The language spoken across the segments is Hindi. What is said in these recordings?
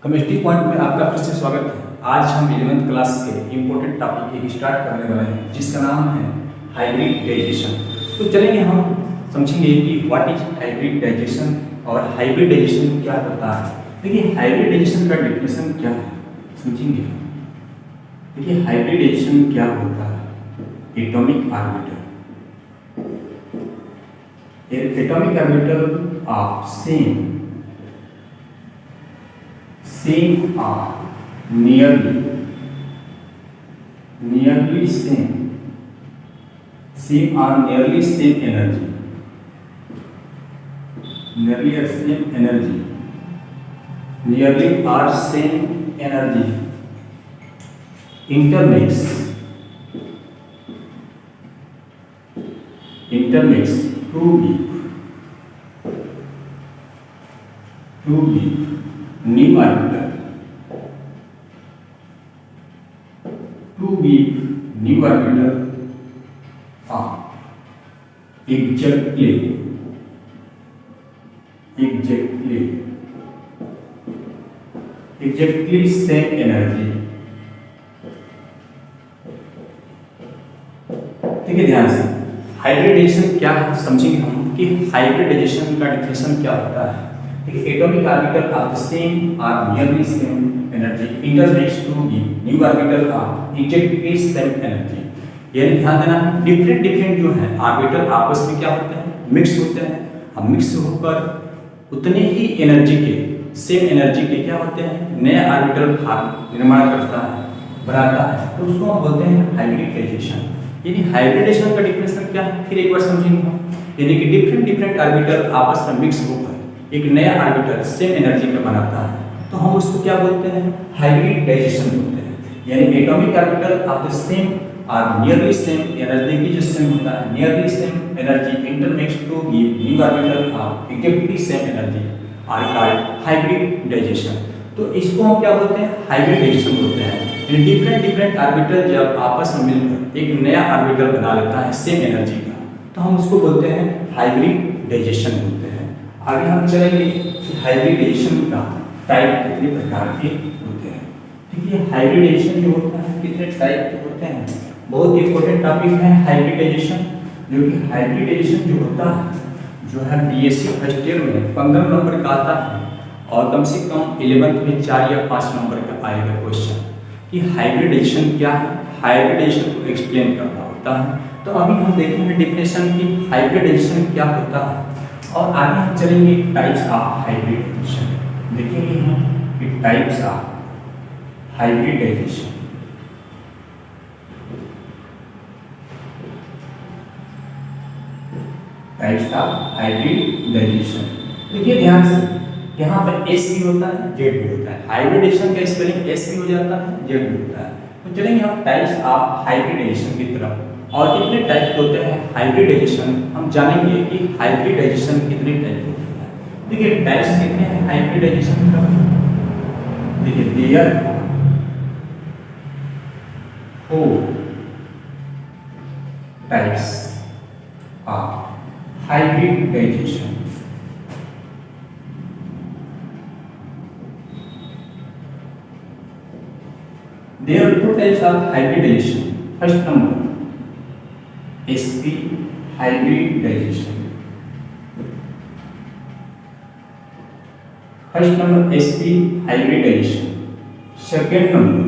केमिस्ट्री पॉइंट में आपका फिर से स्वागत है। आज हम 11th क्लास के इम्पोर्टेंट टॉपिक एक स्टार्ट करने वाले हैं जिसका नाम है हाइब्रिडाइजेशन। तो चलेंगे हम समझेंगे कि व्हाट इज हाइब्रिडाइजेशन और हाइब्रिडाइजेशन क्या होता है। देखिए हाइब्रिडाइजेशन का डेफिनेशन क्या है समझेंगे। देखिए हाइब्रिडाइजेशन क्या होता है। Atomic orbital of same are nearly same are nearly same energy nearly are same energy intermix to give new orbital are exactly same energy। ठीक है, ध्यान से हाइब्रिडाइजेशन क्या है समझेंगे हम कि हाइब्रिडाइजेशन का डेफिनेशन क्या होता है। Atomic orbital of the same or nearly same energy intermix to give new orbital of exactly same energy। यानी ध्यान देना है डिफरेंट जो है ऑर्बिटल आपस में क्या होते हैं, मिक्स होते हैं। अब मिक्स होकर उतने ही एनर्जी के सेम एनर्जी के क्या होते हैं, नया ऑर्बिटल निर्माण करता है, बनाता है, तो उसको हम बोलते हैं हाइब्रिडाइजेशन। यानी हाइब्रिडाइजेशन का डेफिनेशन क्या है फिर एक बार समझेंगे हम। यानी कि डिफरेंट ऑर्बिटल आपस में मिक्स होकर एक नया ऑर्बिटल सेम एनर्जी का बनाता है, तो हम उसको क्या बोलते हैं, हाइब्रिडाइजेशन बोलते हैं। यानी atomic orbital of the same और नियरली सेम एनर्जी की जो सेम होता है, nearly same energy intermix to give new orbital of exactly same energy are called hybridization. तो इसको हम क्या बोलते हैं, हाइब्रिडाइजेशन बोलते हैं। यानी डिफरेंट ऑर्बिटल जब आपस में मिलकर एक नया ऑर्बिटल बना लेता है सेम एनर्जी का, तो हम उसको बोलते हैं हाइब्रिडाइजेशन बोलते हैं। आगे हम चलेंगे कि हाइब्रिडाइजेशन का टाइप कितने प्रकार के होते हैं। ठीक है, हाइब्रिडाइजेशन जो होता है कितने टाइप के होते हैं, बहुत इंपॉर्टेंट टॉपिक है हाइब्रिडाइजेशन। जो कि हाइब्रिडाइजेशन जो होता है जो है बीएससी फर्स्ट ईयर में 15 नंबर का आता है और कम से कम 11th में 4 या 5 नंबर का आएगा क्वेश्चन कि हाइब्रिडाइजेशन क्या है, हाइब्रिडाइजेशन को एक्सप्लेन करना होता है। तो अभी हम देखेंगे डिफिनेशन की हाइब्रिडाइजेशन क्या होता है और आगे हम चलेंगे टाइप्स ऑफ हाइब्रिडाइजेशन। देखेंगे हम कि टाइप्स ऑफ हाइब्रिडाइजेशन। देखिए ध्यान से यहाँ पे एस भी होता है जेड भी होता है। हाइब्रिडाइजेशन का स्पेलिंग एस भी हो जाता है जेड भी होता है। तो चलेंगे हम टाइप्स ऑफ हाइब्रिडाइजेशन की तरफ और कितने टाइप होते हैं हाइब्रिडाइजेशन हम जानेंगे कि हाइब्रिडाइजेशन कितने टाइप होते हैं। देखिए टाइप्स कितने हैं हाइब्रिडाइजेशन का। देखिए there four types of hybridization. There are two types of hybridization. First number sp hybridization। First number sp hybridization। Second number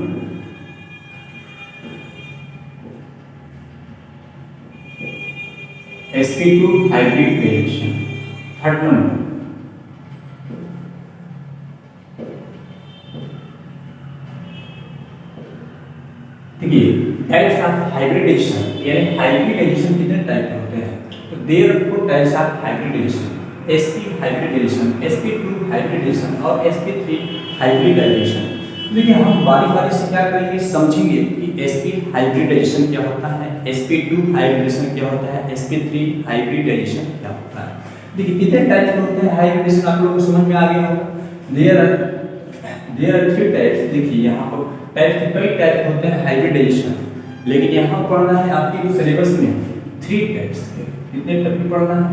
sp2 hybridization। Third number types of hybridization. यानी हाइब्रिडाइजेशन कितने टाइप के होते हैं, तो there are four types of hybridization. sp hybridization, sp2 hybridization और sp3 हाइब्रिडाइजेशन। देखिए हम बारी से क्या करेंगे समझेंगे कि sp हाइब्रिडाइजेशन क्या होता है, sp2 हाइब्रिडाइजेशन क्या होता है, sp3 हाइब्रिडाइजेशन क्या होता है। देखिए कितने टाइप के होते हैं हाइब्रिडाइजेशन आप लोगों को समझ में आ गया होगा। There are three types. देखिए यहाँ पर टाइप के कई टाइप होते हैं हाइब्रिडाइजेशन, लेकिन यहाँ पढ़ना है आपके सिलेबस में 3 टाइप्स के। कितने टाइप के पढ़ना है,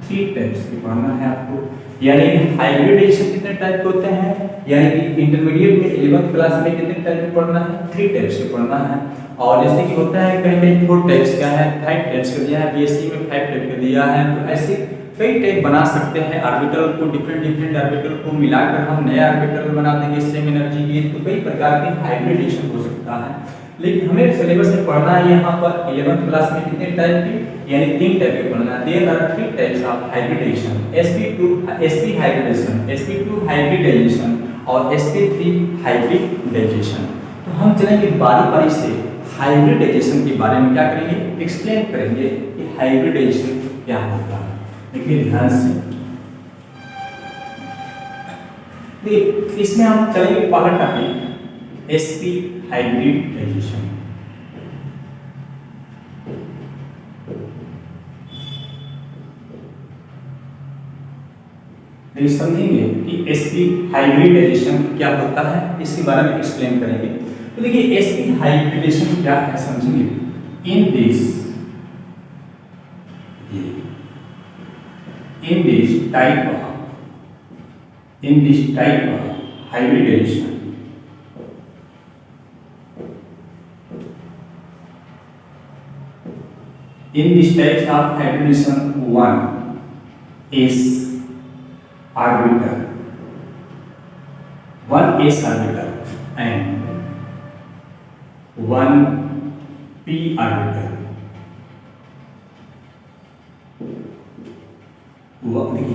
3 टाइप्स के पढ़ना है आपको। यानी हाइब्रिडाइजेशन कितने टाइप के होते हैं, यानी कि इंटरमीडिएट में 11th क्लास में कितने टाइप के पढ़ना है, 3 टाइप्स के पढ़ना है। और जैसे कि होता है कहीं कहीं 4 टाइप्स का है, 5 टाइप्स का दिया है, बीएससी में 5 टाइप का दिया है। तो ऐसे कई टाइप बना सकते हैं ऑर्बिटल को, डिफरेंट ऑर्बिटल को मिलाकर हम नया ऑर्बिटल बना देंगे सेम एनर्जी की। तो कई प्रकार के हाइब्रिडेशन हो सकता है, लेकिन हमें सिलेबस में पढ़ना है यहाँ पर 11th क्लास में कितने टाइप के, यानी 3 टाइप के पढ़ना है। There are 3 types of hybridization, sp hybridization, sp2 hybridization और sp3 हाइब्रिडाइजेशन। तो हम चलेंगे बारी बारी से हाइब्रिडाइजेशन के बारे में क्या करेंगे, एक्सप्लेन करेंगे कि हाइब्रिडाइजेशन क्या होता है। देखिए ध्यान से, देखिए इसमें हम चलेंगे पहला टॉपिक sp हाइब्रिडाइजेशन। समझेंगे कि sp हाइब्रिडाइजेशन क्या होता है, इसके बारे में एक्सप्लेन करेंगे। तो देखिए sp हाइब्रिडाइजेशन क्या है समझेंगे। In this type of hybridization, in this types of hybridization, one s orbital and one p orbital,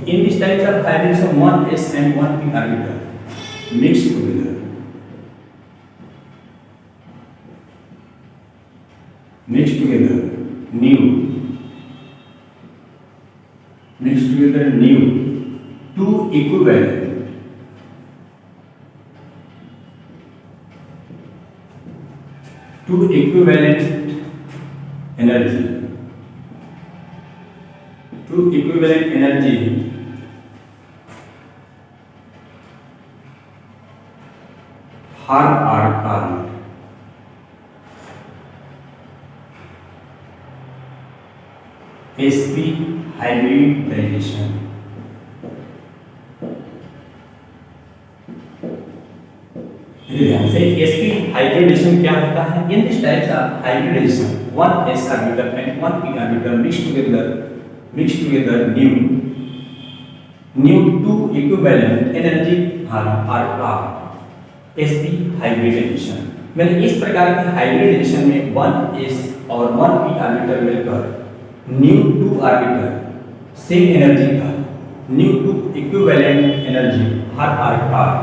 in this types of hybridization one s and one p orbital mixed together, mixed together new two equivalent energy are called sp hybridization. ध्यान से, sp हाइब्रिडाइजेशन क्या होता है। In this types of hybridization one s orbital and one p orbital mixed together new two equivalent energy are called sp hybridization. मैंने इस प्रकार के हाइब्रिडाइजेशन में 1s और 1p ऑर्बिटल मिलकर न्यू 2 ऑर्बिटल सेम एनर्जी का new 2 equivalent energy are called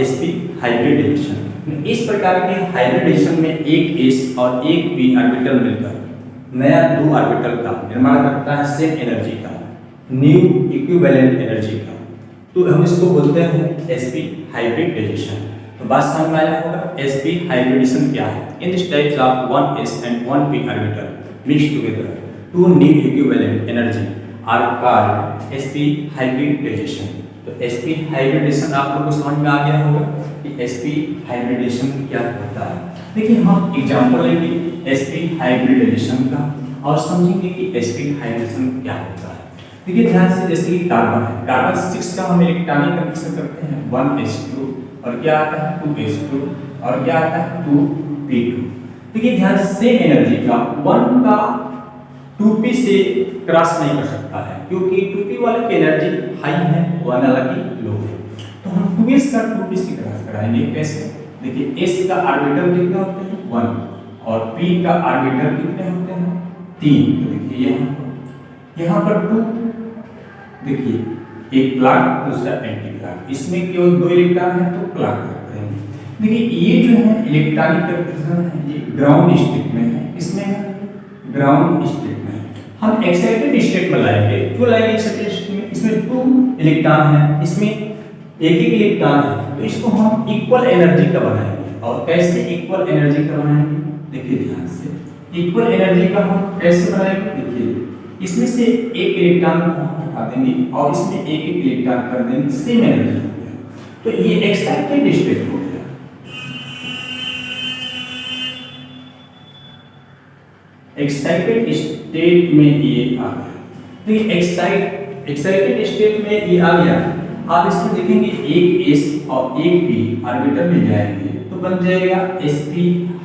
sp hybridization. इस प्रकार के हाइब्रिडाइजेशन में एक s और एक p ऑर्बिटल मिलकर नया 2 ऑर्बिटल का निर्माण करता है सेम एनर्जी का, न्यू इक्विवेलेंट एनर्जी का। तो हम इसको बोलते हैं sp हाइब्रिडाइजेशन। तो बात समझ में आया होगा sp हाइब्रिडेशन क्या है। In this types of 1s and 1p orbital mixed together to new equivalent energy are called sp hybridization. तो sp हाइब्रिडेशन आप लोगों को समझ में आ गया होगा कि sp हाइब्रिडेशन क्या होता है। देखिए हम एग्जांपल लेंगे sp हाइब्रिडाइजेशन का और समझेंगे कि sp हाइब्रिडेशन क्या होता है। देखिए ध्यान से, जैसे कि कार्बन है, कार्बन 6 का हम इलेक्ट्रॉनिक कनेक्शन करते हैं 1s2 और क्या आता है 2s2 और क्या आता है 2p2। देखिए ध्यान से, सेम एनर्जी का 1 का 2p से क्रॉस नहीं कर सकता है क्योंकि 2p वाले की एनर्जी हाई है, 1 वाला की लो है। तो हम 2s का 2p से क्रॉस कराएंगे कैसे। देखिए s का ऑर्बिटल कितने होते हैं 1 और p का ऑर्बिटल कितने होते हैं 3। तो देखिए यहाँ पर 2, देखिए एक प्लग दूसरा एंटी प्लग, इसमें केवल 2 इलेक्ट्रॉन है तो प्लग करेंगे। देखिए ये जो है इलेक्ट्रॉनिक कंडीशन है, ये ग्राउंड स्टेट में है, इसमें ग्राउंड स्टेट में है। हम एक्साइटेड स्टेट में लाएंगे, क्यों लाएंगे एक्साइटेड स्टेट में, इसमें 2 इलेक्ट्रॉन है, इसमें एक इलेक्ट्रॉन है, तो इसको हम इक्वल एनर्जी का बनाएंगे। और कैसे इक्वल एनर्जी का बनाएंगे, देखिए ध्यान से, इक्वल एनर्जी का हम कैसे बनाएंगे। देखिए इसमें से एक इलेक्ट्रॉन को हम हटा देंगे और इसमें एक इलेक्ट्रॉन कर देंगे, सेम एनर्जी हो गया। तो ये एक्साइटेड स्टेट हो गया। एक्साइटेड स्टेट में ये आ गया। तो ये एक्साइटेड स्टेट में ये आ गया, आप इसमें देखेंगे एक s और एक p ऑर्बिटल मिल जाएंगे तो बन जाएगा sp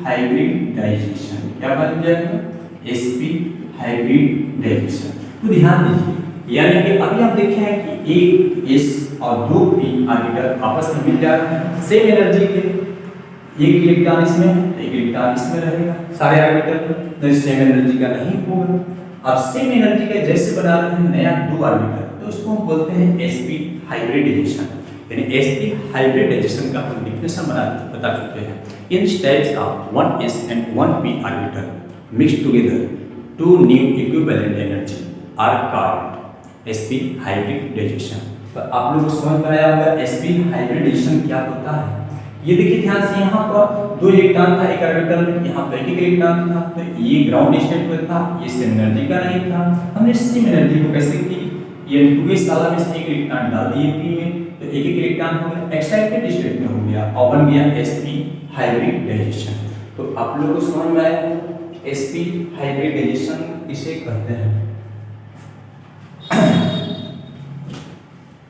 हाइब्रिडाइजेशन। क्या बन जाएगा? sp hybridization. तो ध्यान दीजिए, यानी कि अभी आप देखे हैं कि एक s और दो p ऑर्बिटल आपस में मिल जा रहे हैं सेम एनर्जी के, एक इलेक्ट्रॉन इसमें है तो एक इलेक्ट्रॉन इसमें रहेगा, सारे ऑर्बिटल तो सेम एनर्जी का नहीं होगा। अब सेम एनर्जी का जैसे बना रहे हैं नया दो ऑर्बिटल तो उसको हम बोलते हैं sp हाइब्रिडाइजेशन। यानी sp हाइब्रिडाइजेशन का हम डेफिनेशन बता चुके हैं। In types of 1s and 1p orbital mix together to new equivalent energy are called sp hybridization. तो आप लोग को समझ में आया होगा sp हाइब्रिडाइजेशन क्या होता है। ये देखिए ध्यान से, यहाँ पर दो इलेक्ट्रॉन था एक ऑर्बिटल में, यहाँ पर एक इलेक्ट्रॉन था तो ये ग्राउंड स्टेट में था, ये सेम एनर्जी का नहीं था। हमने सेम एनर्जी को कैसे की, ये 2s साला में से एक इलेक्ट्रॉन डाल दिए p में तो एक एक इलेक्ट्रॉन हो गया एक्साइटेड स्टेट में हो गया और बन गया sp हाइब्रिडाइजेशन। तो आप लोगों को समझ में आया sp हाइब्रिडाइजेशन किसे कहते हैं।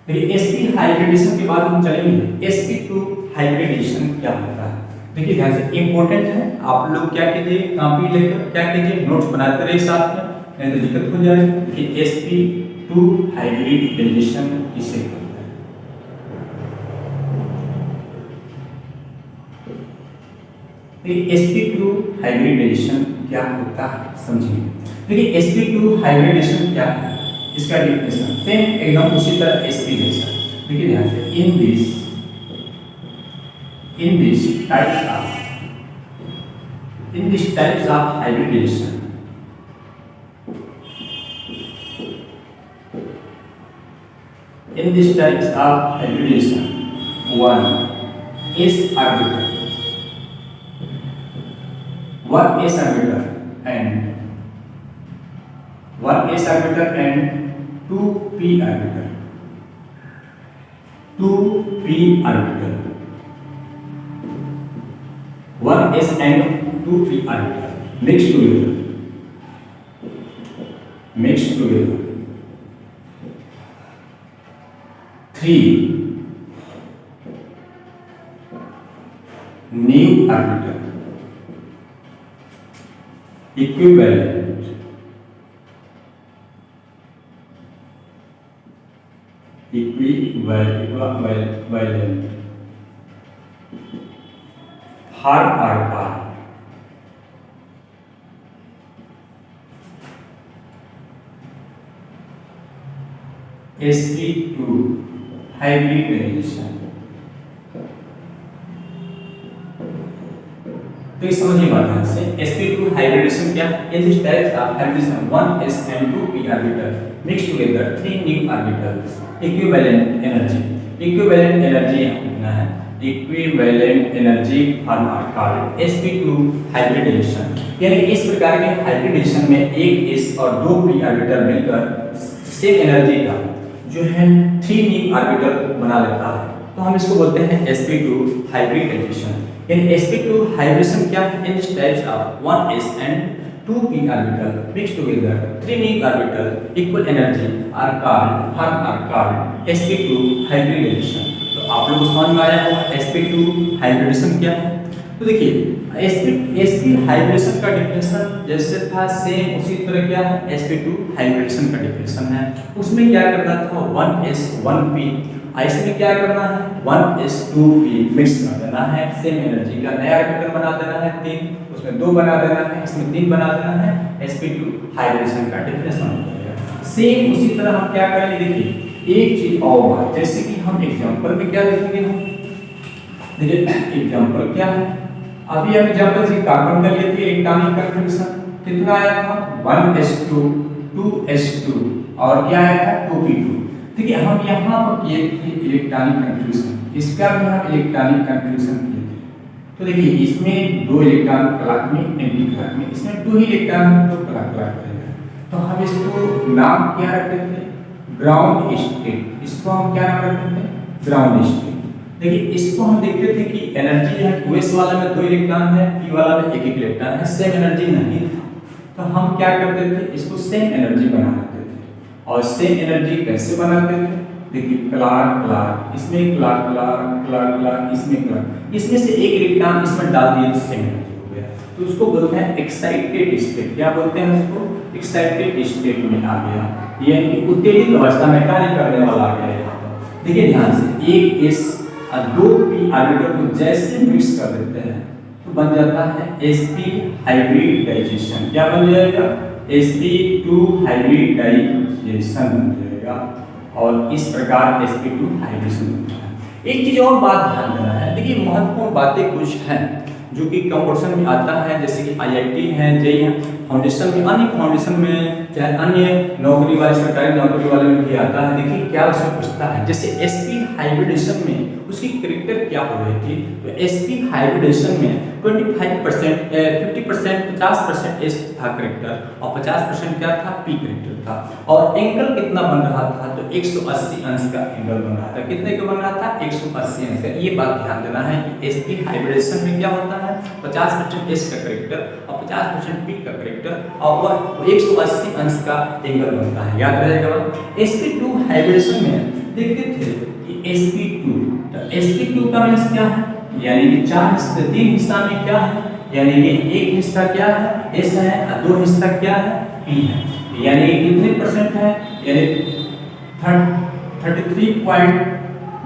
देखिए sp हाइब्रिडाइजेशन के बाद हम चलेंगे sp2 हाइब्रिडाइजेशन क्या होता है। देखिए ध्यान से, इंपॉर्टेंट है, आप लोग क्या कीजिए कॉपी लेकर क्या कीजिए नोट्स बनाते रहिए साथ में, नहीं तो दिक्कत हो जाएगी कि sp2 हाइब्रिडाइजेशन किसे कहते हैं। sp2 हाइब्रिडाइजेशन क्या होता है समझिए। देखिए sp2 हाइब्रिडाइजेशन क्या है, इसका डेफिनेशन सेम एकदम उसी तरह sp जैसा। देखिए ध्यान से, in this types of hybridization one s orbital and 2p orbital 1s and 2p orbital mixed together 3 new orbital equivalent हर आकार sp2 हाइब्रिडाइजेशन। तो ये समझिए बात ध्यान से, sp2 हाइब्रिडाइजेशन क्या है। In this types of hybridization 1s and 2p orbital mix together 3 new orbitals equivalent energy लिखना है, equivalent energy form are called sp2 hybridization. यानी इस प्रकार के हाइब्रिडाइजेशन में एक s और दो p ऑर्बिटल मिलकर सेम एनर्जी का जो है 3 न्यू ऑर्बिटल बना लेता है, तो हम इसको बोलते हैं sp2 हाइब्रिडाइजेशन। यानी sp2 हाइब्रिडेशन क्या है, in types of 1s and 2p orbital mix together 3 new orbital equal energy are called sp2 hybridization. तो आप लोगों को समझ में आया होगा sp2 हाइब्रिडेशन क्या है। तो देखिए sp हाइब्रिडेशन का डेफिनेशन जैसे था सेम उसी तरह क्या है sp2 हाइब्रिडेशन का डेफिनेशन है। उसमें क्या करना था 1s 1p, इसमें क्या करना है 1s 2p मिक्स कर देना है, सेम एनर्जी का नया ऑर्बिटल बना देना है 3, उसमें 2 बना देना है, इसमें 3 बना देना है, sp2 हाइब्रिडेशन का डेफिनेशन हो जाएगा। सेम उसी तरह हम क्या करेंगे, देखिए एक चीज और जैसे कि हम एग्जांपल में क्या देखेंगे, हम देखिए एग्जांपल क्या है, अभी हम एग्जांपल से कार्बन का लिए थे इलेक्ट्रॉनिक कन्फिगरेशन कितना आया था 1s2 2s2 और क्या आया था 2p2। देखिए हम यहाँ पर किए थे इलेक्ट्रॉनिक कन्फ्यूजन, इसका भी हम इलेक्ट्रॉनिक कन्फ्यूजन किए थे। तो देखिए इसमें 2 इलेक्ट्रॉन क्लॉक में एंटी क्लॉक में, इसमें 2 ही इलेक्ट्रॉन तो क्लॉक रहेगा, तो हम इसको नाम क्या रखते थे ग्राउंड स्टेट, इसको हम क्या नाम रखते थे ग्राउंड स्टेट। देखिए इसको हम देखते थे कि एनर्जी जो है 2s वाला में 2 इलेक्ट्रॉन है, p वाला में 1 इलेक्ट्रॉन है, सेम एनर्जी नहीं था, तो हम क्या करते थे इसको सेम एनर्जी बना लेते थे और सेम एनर्जी कैसे बनाते थे? देखिए क्लार्क क्लार्क, इसमें क्लार्क क्लार्क क्लार्क क्लार्क, इसमें क्लार्क, इसमें से एक इलेक्ट्रॉन इसमें डाल दिए तो सेम एनर्जी हो गया। तो उसको बोलते हैं एक्साइटेड स्टेट। क्या बोलते हैं उसको? एक्साइटेड स्टेट में आ गया, यानी उत्तेजित अवस्था में कार्य करने वाला आ गया। देखिए ध्यान से, एक एस और दो पी ऑर्बिटल को जैसे मिक्स कर देते हैं तो बन जाता है sp हाइब्रिडाइजेशन। क्या बन जाएगा? sp2 हाइब्रिडाइजेशन बन जाएगा और इस प्रकार sp2 हाइब्रिडेशन बनता है। एक चीज और बात ध्यान देना है, देखिए महत्वपूर्ण बातें कुछ हैं जो कि कंपटीशन में आता है, जैसे कि IIT है, जेईई है, फाउंडेशन में, अन्य फाउंडेशन में, चाहे अन्य नौकरी वाले सरकारी नौकरी वाले में भी आता है। देखिए क्या उसमें पूछता है, जैसे sp हाइब्रिडेशन में उसकी कैरेक्टर क्या हो रही थी? तो sp हाइब्रिडेशन में 25% 50% 50% s था कैरेक्टर और 50% क्या था? p कैरेक्टर था। और एंगल कितना बन रहा था? तो 180 अंश का एंगल बन रहा था। कितने का बन रहा था? 180 अंश का। ये बात ध्यान देना है कि sp हाइब्रिडेशन में क्या होता है? 50% s का कैरेक्टर और 50% p का कैरेक्टर और वह 180 अंश का एंगल बनता है। याद रहेगा बात। sp2 हाइब्रिडेशन में देखते थे कि sp2, तो sp2 का मींस क्या है? यानी कि चार हिस्से, तीन हिस्सा में क्या है? यानी कि एक हिस्सा क्या है? s है और दो हिस्सा क्या है? p है। यानी कितने परसेंट है? यानी 33 पॉइंट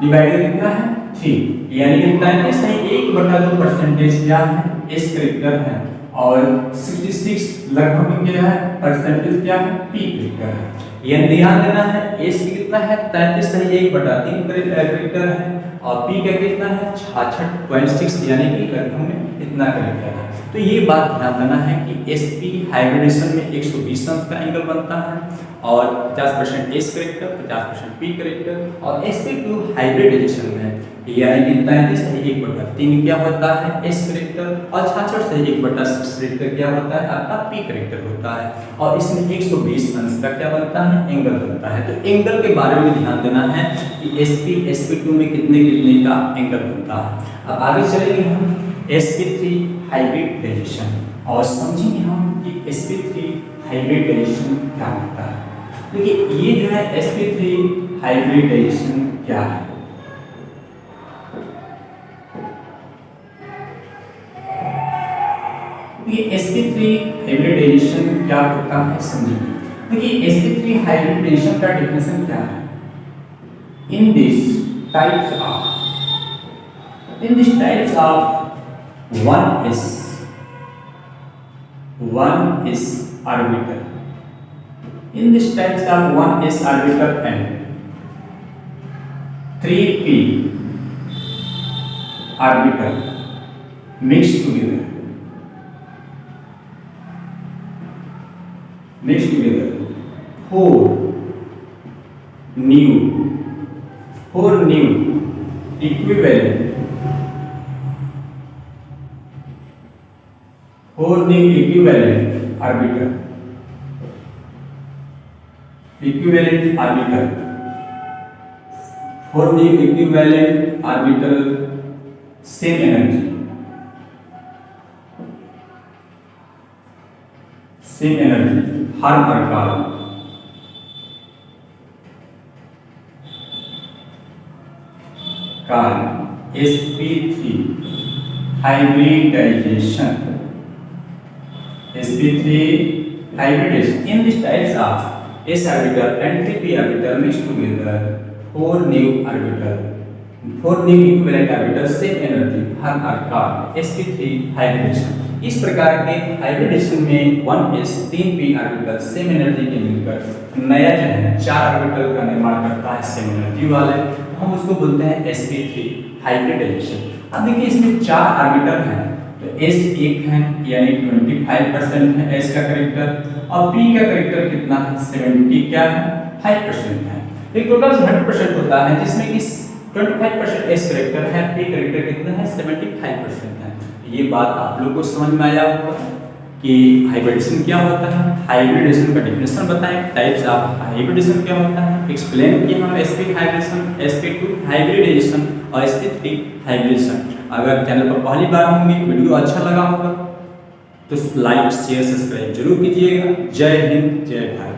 डिवाइडेड कितना है? 3, यानी कि 33 है 1/2% क्या है? s कैरेक्टर है और 66 लगभग क्या है? परसेंटेज क्या है? p कैरेक्टर है। यानी ध्यान देना है, s कितना है? 33 है 1/3 कैरेक्टर है और p का कितना है? 66.6, यानी कि लगभग में इतना कैरेक्टर है। तो ये बात ध्यान देना है कि sp हाइब्रिडेशन में 120 अंश का एंगल बनता है और 50% s कैरेक्टर, 50% p कैरेक्टर और sp2 हाइब्रिडाइजेशन में यानी कि 33 से 1/3 क्या होता है? s कैरेक्टर और 66 से 1/6 कैरेक्टर क्या होता है? आपका p कैरेक्टर होता है और इसमें 120 अंश का क्या बनता है? एंगल बनता है। तो एंगल के बारे में ध्यान देना है कि sp sp2 में कितने कितने का एंगल बनता है। अब आगे चलेंगे हम sp3 हाइब्रिडाइजेशन और समझेंगे हम कि sp3 हाइब्रिडाइजेशन क्या होता है। देखिए ये जो है sp3 हाइब्रिडाइजेशन क्या है? ये sp3 हाइब्रिडाइजेशन क्या होता है समझिए। देखिए sp3 हाइब्रिडाइजेशन का डेफिनेशन क्या है? In these types of 1s orbital, in these types of 1s orbital and 3p orbital mixed together, 4 new equivalent orbital same energy हर प्रकार का sp3 hybridization in these types of s orbital and 3p orbital mixed together 4 new equivalent orbital same energy हर प्रकार sp3 हाइब्रिडेशन। इस प्रकार के हाइब्रिडेशन में 1s 3p orbital same energy के मिलकर नया जो है 4 ऑर्बिटल का निर्माण करता है सेम एनर्जी वाले, हम उसको बोलते हैं sp3 हाइब्रिडाइजेशन। अब देखिए इसमें 4 ऑर्बिटल हैं, तो s एक है यानी 25% है s का कैरेक्टर और p का कैरेक्टर कितना है? 70 क्या है? 5% है। एक टोटल 100% होता है जिसमें कि 25% s कैरेक्टर है, p कैरेक्टर कितना है? 75% है। ये बात आप लोग को समझ में आया होगा कि हाइब्रिडेशन क्या होता है। हाइब्रिडेशन का डेफिनेशन बताएं, टाइप्स ऑफ हाइब्रिडेशन क्या होता है, एक्सप्लेन किया हम sp हाइब्रिडेशन, sp2 हाइब्रिडाइजेशन और sp3 हाइब्रिडेशन। अगर चैनल पर पहली बार होंगे, वीडियो अच्छा लगा होगा तो लाइक शेयर सब्सक्राइब जरूर कीजिएगा। जय हिंद, जय भारत।